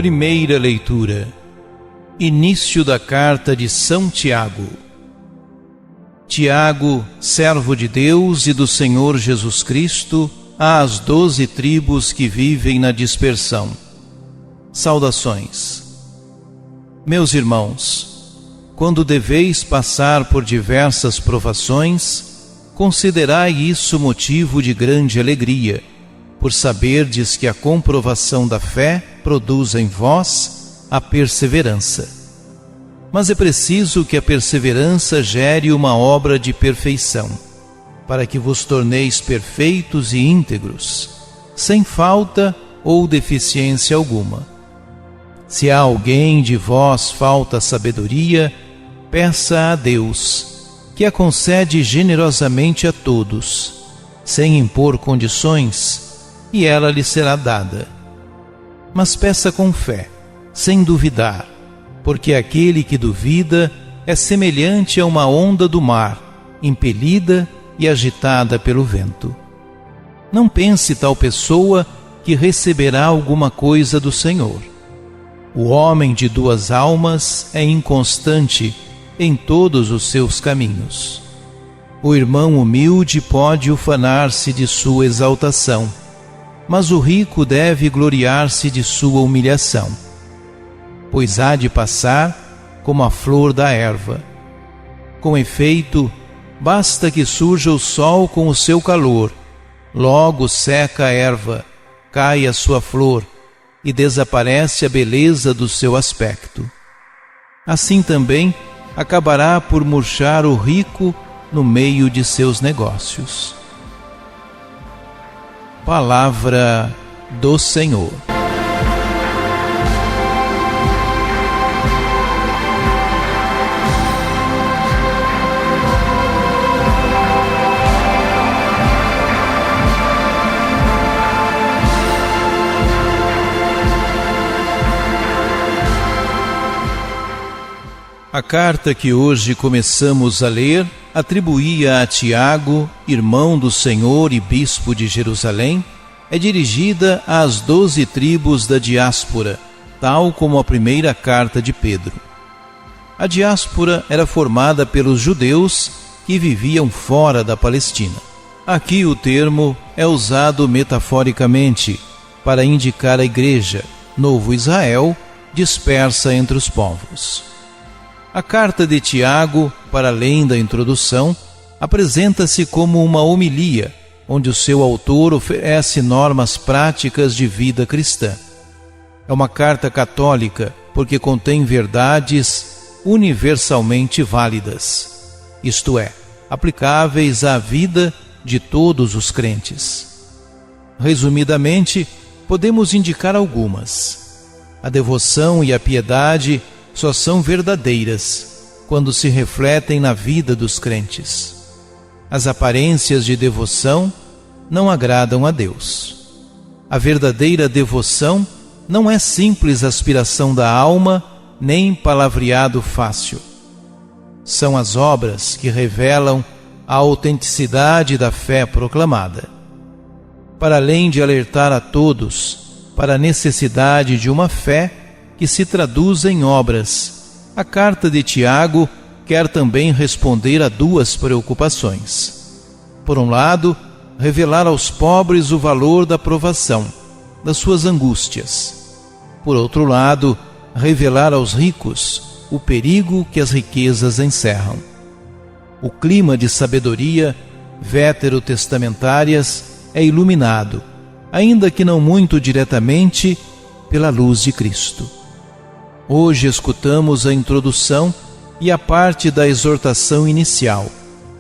Primeira leitura. Início da carta de São Tiago. Tiago, servo de Deus e do Senhor Jesus Cristo, às 12 tribos que vivem na dispersão. Saudações. Meus irmãos, quando deveis passar por diversas provações, considerai isso motivo de grande alegria, por saberdes que a comprovação da fé produz em vós a perseverança. Mas é preciso que a perseverança gere uma obra de perfeição, para que vos torneis perfeitos e íntegros, sem falta ou deficiência alguma. Se há alguém de vós falta sabedoria, peça a Deus, que a concede generosamente a todos, sem impor condições, e ela lhe será dada. Mas peça com fé, sem duvidar, porque aquele que duvida é semelhante a uma onda do mar, impelida e agitada pelo vento. Não pense tal pessoa que receberá alguma coisa do Senhor. O homem de duas almas é inconstante em todos os seus caminhos. O irmão humilde pode ufanar-se de sua exaltação, mas o rico deve gloriar-se de sua humilhação, pois há de passar como a flor da erva. Com efeito, basta que surja o sol com o seu calor, logo seca a erva, cai a sua flor e desaparece a beleza do seu aspecto. Assim também acabará por murchar o rico no meio de seus negócios. Palavra do Senhor. A carta que hoje começamos a ler atribuía a Tiago, irmão do Senhor e bispo de Jerusalém, é dirigida às 12 tribos da diáspora, tal como a primeira carta de Pedro. A diáspora era formada pelos judeus que viviam fora da Palestina. Aqui o termo é usado metaforicamente para indicar a igreja, novo Israel, dispersa entre os povos. A carta de Tiago, para além da introdução, apresenta-se como uma homilia, onde o seu autor oferece normas práticas de vida cristã. É uma carta católica porque contém verdades universalmente válidas, isto é, aplicáveis à vida de todos os crentes. Resumidamente, podemos indicar algumas. A devoção e a piedade só são verdadeiras quando se refletem na vida dos crentes. As aparências de devoção não agradam a Deus. A verdadeira devoção não é simples aspiração da alma, nem palavreado fácil. São as obras que revelam a autenticidade da fé proclamada. Para além de alertar a todos para a necessidade de uma fé que se traduz em obras, a carta de Tiago quer também responder a duas preocupações. Por um lado, revelar aos pobres o valor da provação, das suas angústias. Por outro lado, revelar aos ricos o perigo que as riquezas encerram. O clima de sabedoria veterotestamentárias é iluminado, ainda que não muito diretamente, pela luz de Cristo. Hoje escutamos a introdução e a parte da exortação inicial,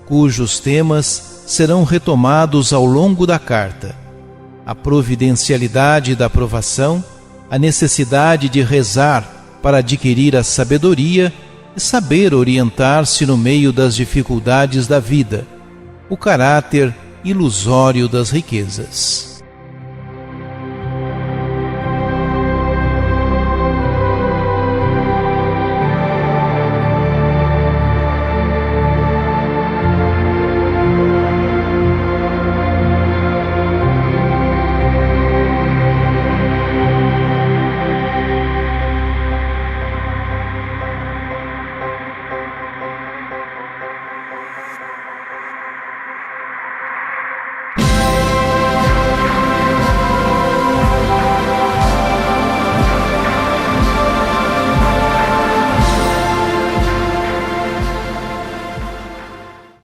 cujos temas serão retomados ao longo da carta. A providencialidade da provação, a necessidade de rezar para adquirir a sabedoria e saber orientar-se no meio das dificuldades da vida, o caráter ilusório das riquezas.